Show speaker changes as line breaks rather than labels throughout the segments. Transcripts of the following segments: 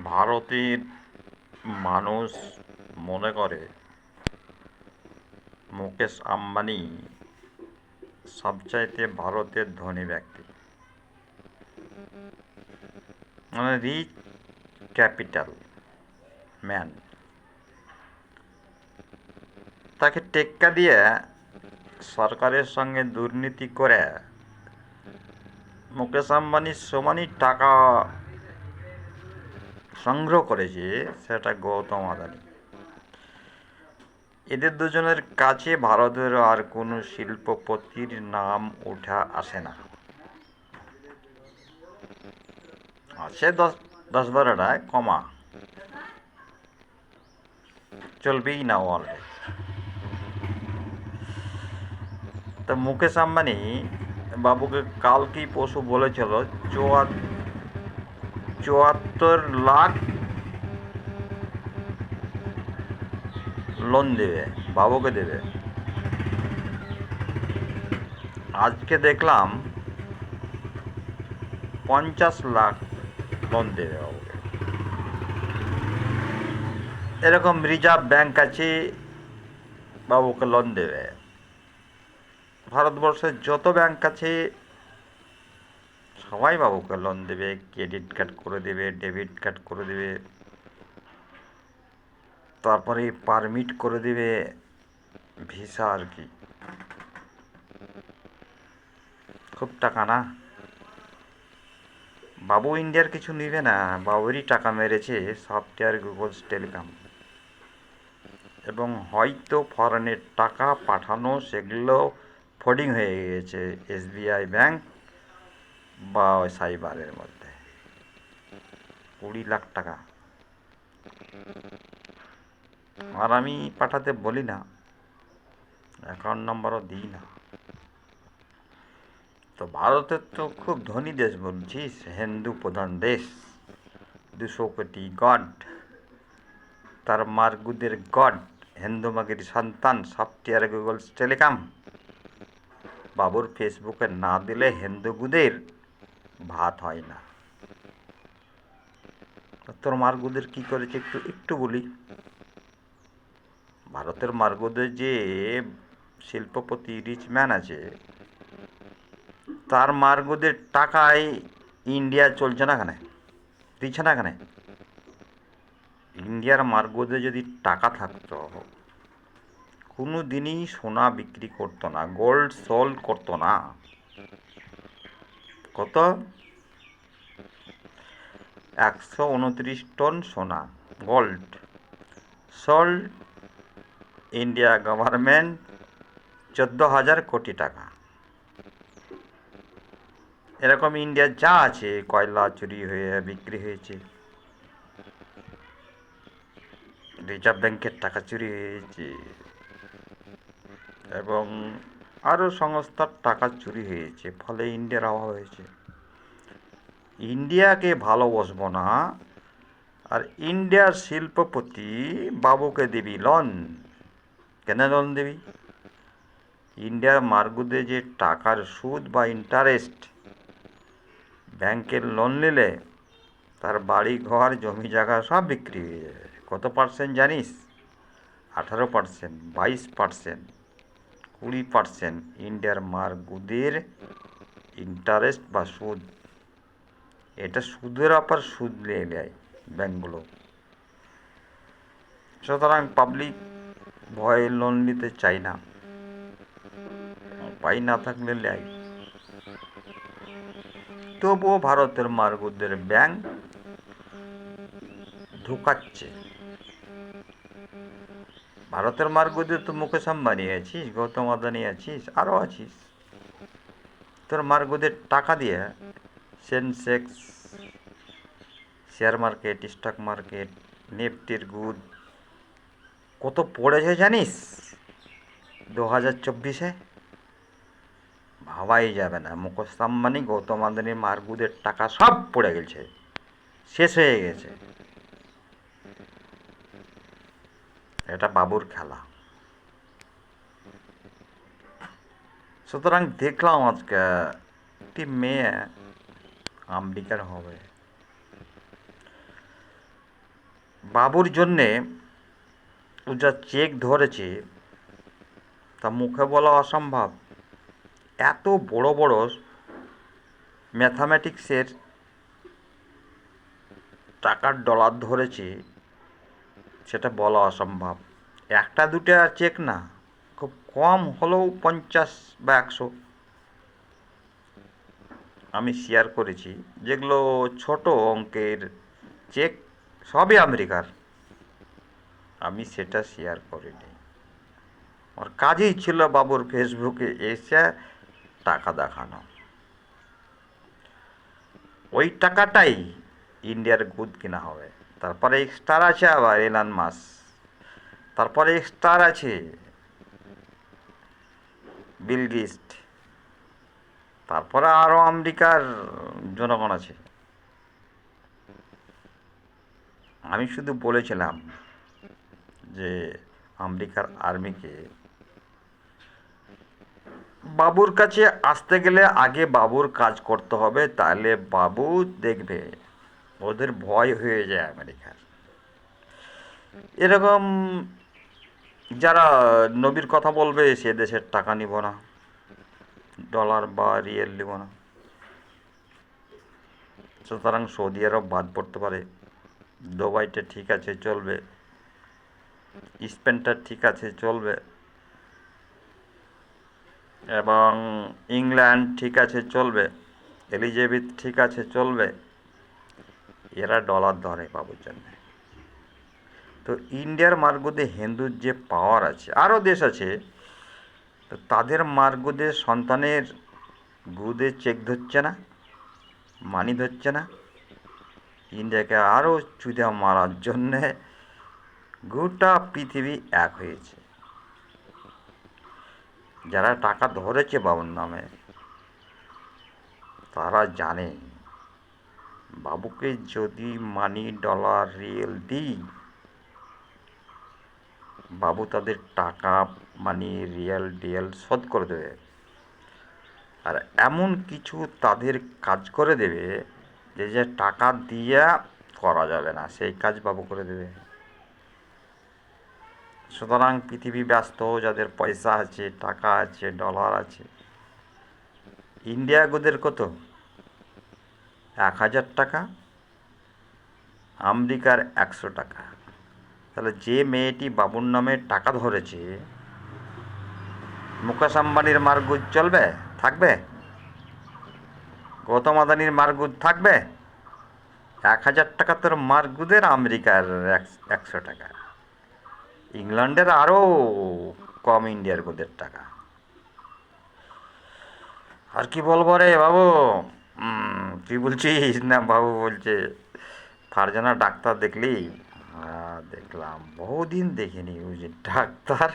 ভারতের মানুষ মনে করে মুকেশ আম্বানি সবচাইতে ভারতের ধনী ব্যক্তি, মানে রিচ ক্যাপিটাল ম্যান। তাকে টেক্কা দিয়ে সরকারের সঙ্গে দুর্নীতি করে মুকেশ আম্বানির সমানই টাকা সংগ্রহ করেছে সেটা গৌতম আদানি। এদের দুজনের কাছে ভারতের আর কোনো শিল্পপতির নাম ওঠা আসে না। আছে দশ বারোটায় কমা, চলবেই না ওয়ার্ল্ডে। তো মুকেশ আম্বানি বাবুকে কালকেই পরশু বলেছিল 74 লাখ লোন দেবে, বাবুকে দেবে। আজকে দেখলাম 50 লাখ লোন দেবে বাবুকে। এরকম রিজার্ভ ব্যাংক আছে, বাবুকে লোন দেবে। ভারতবর্ষের যত ব্যাংক আছে সবাই বাবুকে লোন দেবে, ক্রেডিট কার্ড করে দেবে, ডেবিট কার্ড করে দেবে, তারপরে পারমিট করে দেবে, ভিসা আর কি। খুব টাকা না? বাবু ইন্ডিয়ার কিছু নিবে না, বাবুরই টাকা মেরেছে সফটওয়্যার, গুগল, টেলিকম। এবং হয়তো ফরেনের টাকা পাঠানো সেগুলো ফোর্ডিং হয়ে গেছে এসবিআই ব্যাংক বা সাইবারের মধ্যে। 20 লাখ টাকা। আর আমি পাঠাতে বলি না, অ্যাকাউন্ট নম্বরও দিই না। তো ভারতের তো খুব ধনী দেশ বলছিস, হিন্দু প্রধান দেশ, 200 কোটি গড, তার মারগুদের গড, হিন্দু মাগির সন্তান, সফটওয়্যার, গুগল, টেলিকম। বাবুর ফেসবুকে না দিলে হিন্দুগুদের ভাত হয় না। তোর মারগুদের কি করেছে একটু একটু বলি। ভারতের মারগুদের যে শিল্পপতি রিচ ম্যান আছে, তার মারগুদের টাকায় ইন্ডিয়া চলছে না কেন, দিচ্ছে না কেন? ইন্ডিয়ার মার্গোতে যদি টাকা থাকতো কোনো দিনই সোনা বিক্রি করতো না, গোল্ড সোল্ড করতো না। কত? 129 টন সোনা, গোল্ড সোল্ড ইন্ডিয়া গভর্নমেন্ট 14,000 কোটি টাকা। এরকম ইন্ডিয়ার যা আছে, কয়লা চুরি হয়ে বিক্রি হয়েছে, রিজার্ভ ব্যাংকের টাকা চুরি হয়েছে, এবং আরও সংস্থার টাকা চুরি হয়েছে, ফলে ইন্ডিয়ার অভাব হয়েছে। ইন্ডিয়াকে ভালোবাসবো না, আর ইন্ডিয়ার শিল্পপতি বাবুকে দিবি লোন। কেন লোন দিবি? ইন্ডিয়ার মার্গুদে যে টাকার সুদ বা ইন্টারেস্ট, ব্যাংকের লোন নিলে তার বাড়ি ঘর জমি জায়গা সব বিক্রি হয়ে যাবে। কত পার্সেন্ট জানিস? 18%, 22%, 20% ইন্ডিয়ার মার্গুদের ইন্টারেস্ট বা সুদ। এটা সুদের আবার সুদ নিয়ে নেয় ব্যাংকগুলো। সুতরাং পাবলিক ভয়ে লোন নিতে চাই না, উপায় না থাকলে নেয়। তবুও ভারতের মার্গুদের ব্যাংক ঢুকাচ্ছে। ভারতের মার্গুদের তো মুকেশ আম্বানি আছিস, গৌতম আদানি আছিস, আরও আছিস। তোর মার্গুদের টাকা দিয়ে Sensex, share market, stock market, নিফটির গুদ কত পড়েছে জানিস 2024-এ? ভাবাই যাবে না। মুকেশ আম্বানি, গৌতম আদানির মার্গুদের টাকা সব পড়ে গেছে, শেষ হয়ে গেছে। এটা বাবুর খেলা। সুতরাং দেখলাম আজকে একটি মেয়ে আমেরিকার হবে, বাবুর জন্যে ও যা চেক ধরেছে তা মুখে বলা অসম্ভব। এত বড় বড় ম্যাথামেটিক্সের টাকার ডলার ধরেছে, সেটা বলা অসম্ভব। একটা দুটা চেক না, খুব কম হলেও 50 বা 100 আমি শেয়ার করেছি। যেগুলো ছোট অঙ্কের চেক, সবই আমেরিকার, আমি সেটা শেয়ার করিনি। আমার কাজই ছিল বাবুর ফেসবুকে এসে টাকা দেখানো। ওই টাকাটাই ইন্ডিয়ার গুড কিনা হবে। তারপরে স্টার আছে আবার এলান মাস, তারপরে স্টার আছে বিল গেটস, তারপরে আরও আমেরিকার জনগণ আছে। আমি শুধু বলেছিলাম যে আমেরিকার আর্মিকে বাবুর কাছে আসতে গেলে আগে বাবুর কাজ করতে হবে, তাহলে বাবু দেখবে। ওদের ভয় হয়ে যায় আমেরিকার। এরকম যারা নবীর কথা বলবে সে দেশের টাকা নিব না, ডলার বা রিয়েল নিব না। সুতরাং সৌদি আরব বাদ পড়তে পারে। দুবাইটা ঠিক আছে চলবে, স্পেনটা ঠিক আছে চলবে, এবং ইংল্যান্ড ঠিক আছে চলবে, এলিজাবেথ ঠিক আছে চলবে। এরা ডলার ধরে বাবুর জন্য। তো ইন্ডিয়ার মার্গদে হিন্দুর যে পাওয়ার আছে, আরও দেশ আছে, তো তাদের মার্গদে সন্তানের গুদে চেক ধরছে না, মানি ধরছে না। ইন্ডিয়াকে আরও চুদা মারার জন্যে গোটা পৃথিবী এক হয়েছে। যারা টাকা ধরেছে বাবুর নামে তারা জানে বাবুকে যদি মানি ডলার রিয়েল দিই, বাবু তাদের টাকা মানি রিয়েল ডিয়েল শোধ করে দেবে। আর এমন কিছু তাদের কাজ করে দেবে যে যে টাকা দিয়ে করা যাবে না, সেই কাজ বাবু করে দেবে। সুতরাং পৃথিবী ব্যস্ত, যাদের পয়সা আছে, টাকা আছে, ডলার আছে। ইন্ডিয়া গোদের কত? 1000 টাকা, আমেরিকার 100 টাকা। তাহলে যে মেয়েটি বাবুর নামে টাকা ধরেছে, মুকেশ আম্বানির মারগুজ চলবে? থাকবে? গৌতম আদানির মারগুজ থাকবে? 1000 টাকা তোর মারগুদের, আমেরিকার 100 টাকা, ইংল্যান্ডের আরও কম ইন্ডিয়ার গোদের টাকা। আর কি বলবো রে বাবু? তুই বলছিস না বাবু বলছে? ফারজানা ডাক্তার দেখলি? দেখলাম, বহুদিন দেখিনি। ওই যে ডাক্তার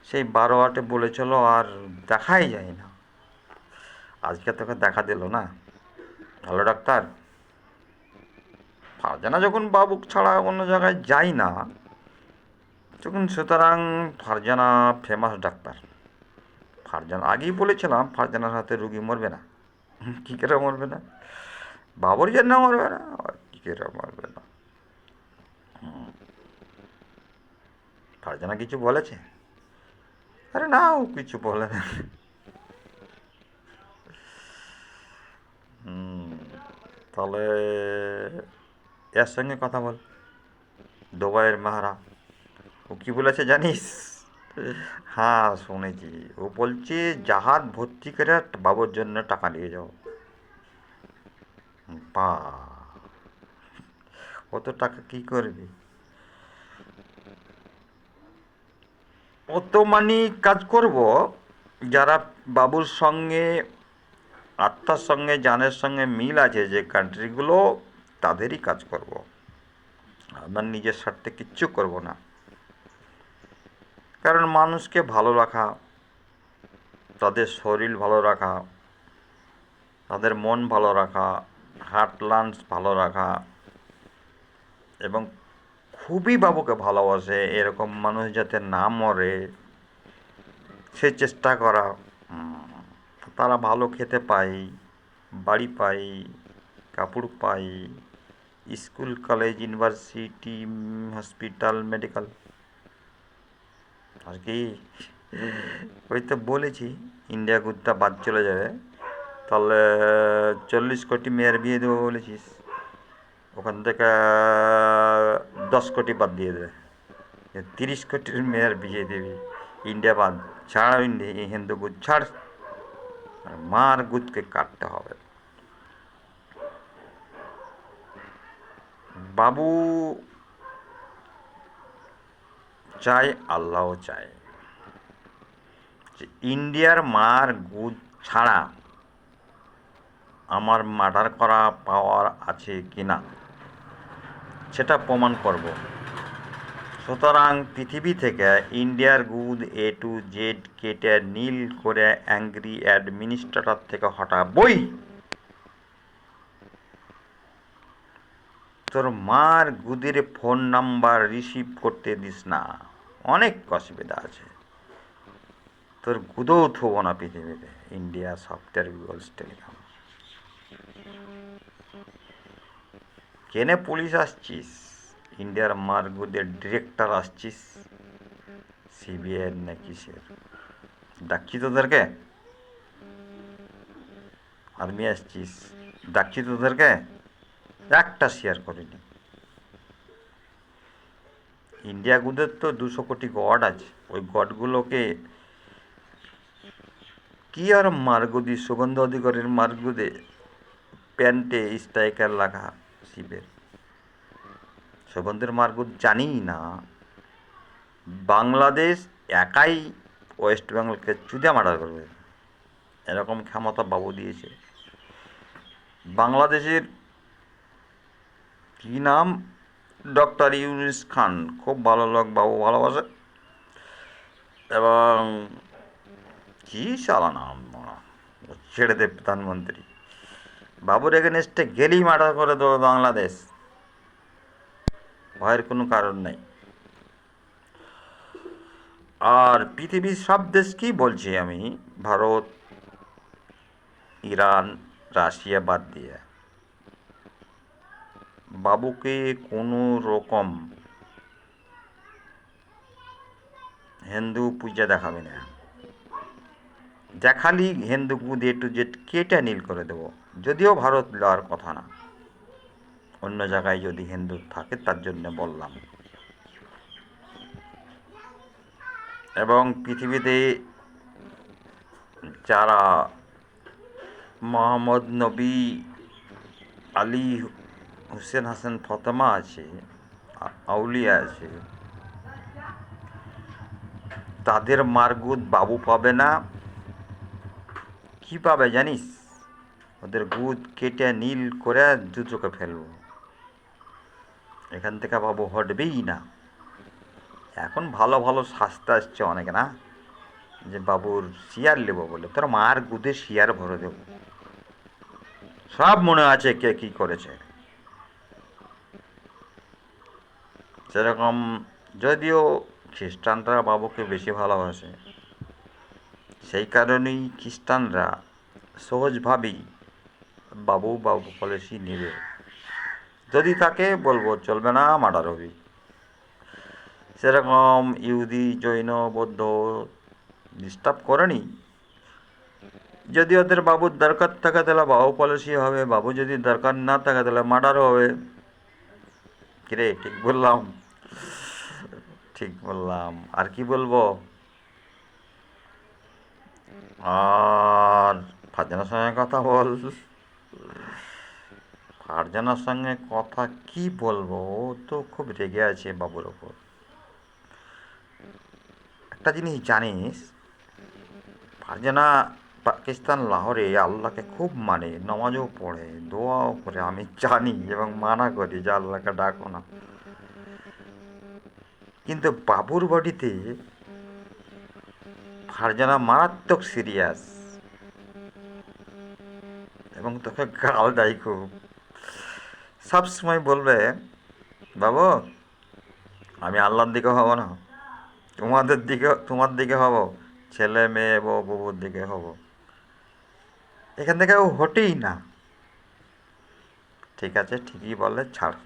সেই 12-8 বলেছিল, আর দেখাই যায় না। আজকে তোকে দেখা দিল না, ভালো ডাক্তার। ফারজানা যখন বাবু ছাড়া অন্য জায়গায় যাই না তখন, সুতরাং ফারজানা ফেমাস ডাক্তার। ফারজানা আগেই বলেছিলাম ফারজানার হাতে রুগী মরবে না। কী করে মরবে না? বাবুর জন্য মরবে না, কী করে মরবে না? ফারজানা কিছু বলেছে? আরে না, ও কিছু বলে না। তাহলে এর সঙ্গে কথা বল, দুবাইয়ের মাহারা। ও কি বলেছে জানিস? হ্যাঁ শুনেছি। ও বলছে জাহাজ ভর্তি করে বাবুর জন্য টাকা নিয়ে যাও। বা, অত টাকা কি করবি? অত মানি কাজ করব যারা বাবুর সঙ্গে, আত্মার সঙ্গে, জানের সঙ্গে মিল আছে যে কান্ট্রিগুলো, তাদেরই কাজ করব। আমার নিজের স্বার্থে কিচ্ছু করব না। কারণ মানুষকে ভালো রাখা, তাদের শরীর ভালো রাখা, তাদের মন ভালো রাখা, হার্ট লাংস ভালো রাখা, এবং খুবই বাবুকে ভালোবাসে এরকম মানুষ যাতে না মরে সে চেষ্টা করা। তারা ভালো খেতে পায়, বাড়ি পায়, কাপড় পায়, school, college, university, hospital, medical. আর কি? ওই তো বলেছি ইন্ডিয়া গুডটা বাদ চলে যাবে, তাহলে 40 কোটি মেয়ের বিয়ে দেবো বলেছিস, ওখান থেকে 10 কোটি বাদ দিয়ে দেবে, 30 কোটির মেয়ের বিয়ে দেবি। ইন্ডিয়া বাদ, ছাড় ইন্ডিয়া, হিন্দু গুদ ছাড়, আর মার গুদকে কাটতে হবে। বাবু চাই, আল্লাহও চায় যে ইন্ডিয়ার মার গুদ ছাড়া আমার মার্ডার করা পাওয়ার আছে কিনা সেটা প্রমাণ করব। সুতরাং পৃথিবী থেকে ইন্ডিয়ার গুদ A to Z কেটে নীল করে অ্যাংরি অ্যাডমিনিস্ট্রেটর থেকে হটাবই। তোর মার গুদের ফোন নাম্বার রিসিভ করতে দিস না, অনেক অসুবিধা আছে। তোর গুদও থব না পৃথিবীতে। India software Google's telecom. কেনে পুলিশ আসছিস? ইন্ডিয়ার মার গুদের ডিরেক্টর আসছিস, সিবিআই না কিসের? ডাকছি তোদেরকে? আর্মি আসছিস, ডাকছি তোদেরকে? একটা শেয়ার করিনি। ইন্ডিয়া গুদের তো 200 কোটি গড আছে, ওই গডগুলোকে কি আর মারগুদি, সুগন্ধ অধিকারীর মারগুদে প্যান্টে স্ট্রাইকার লাগা শিবের সুগন্ধের মারগুদ জানি না। বাংলাদেশ একাই ওয়েস্ট বেঙ্গলকে চুদে মার্ডার করবে, এরকম ক্ষমতা বাবু দিয়েছে। বাংলাদেশের কি নাম, ডক্টর ইউনুস খান, খুব ভালো লোক, বাবু ভালোবাসে। এবং কি সালা নাম, ছেড়ে দে প্রধানমন্ত্রী, বাবুর এগেনস্টে গেলেই মার্ডার করে দেবে বাংলাদেশ, ভয়ের কোনো কারণ নেই। আর পৃথিবীর সব দেশকেই বলছি আমি, ভারত, ইরান, রাশিয়া বাদ দিয়ে, বাবুকে কোনো রকম হিন্দু পূজা দেখাবে না। দেখালি হিন্দু গুদ A to Z কেটে নীল করে দেব। যদিও ভারত লওয়ার কথা না, অন্য জায়গায় যদি হিন্দু থাকে তার জন্য বললাম। এবং পৃথিবীতে যারা মোহাম্মদ নবী, আলী, হুসেন হাসান ফতেমা আছে, আউলিয়া আছে, তাদের মারগুদ বাবু পাবে না। কি পাবে জানিস? ওদের গুদ কেটে নীল করে দু চোখে ফেলব, এখান থেকে বাবু হটবেই না। এখন ভালো ভালো শাস্তি আসছে অনেক না, যে বাবুর শিয়ার নেব বলে, তোর মার গুদে শিয়ার ভরে দেব, সব মনে আছে কে কি করেছে। সেরকম যদিও খ্রিস্টানরা বাবুকে বেশি ভালোবাসে, সেই কারণেই খ্রিস্টানরা সহজভাবেই বাবু বাবু পলিসি নেবে। যদি তাকে বলবো চলবে না, মার্ডার হবি। সেরকম ইহুদি, জৈন, বৌদ্ধ ডিস্টার্ব করেনি। যদি ওদের বাবুর দরকার থাকে তাহলে বাবু পলিসি হবে, বাবু যদি দরকার না থাকে তাহলে মার্ডারও হবে। কিরে ঠিক বললাম? ঠিক বললাম, আর কি বলবো। আর ফারজানার সঙ্গে কথা বল। ফারজানার সঙ্গে কথা কি বলবো, ও তো খুব রেগে আছে বাবুর ওপর। একটা জিনিস জানিস, ফারজানা পাকিস্তান লাহোরে আল্লাহকে খুব মানে, নামাজও পড়ে, দোয়াও করে, আমি জানি এবং মানা করি যে আল্লাহকে ডাকো না। কিন্তু বাবুর বডিতে ফারজানা মারাত্মক সিরিয়াস, এবং তোকে গাল দেয় খুব। সবসময় বলবে, বাবু আমি আল্লাহর দিকে হব না, তোমার দিকে হব, ছেলে মেয়ে বউ বাবুর দিকে হব। এখান থেকে ও হটেই না। ঠিক আছে, ঠিকই বলে, ছাড়।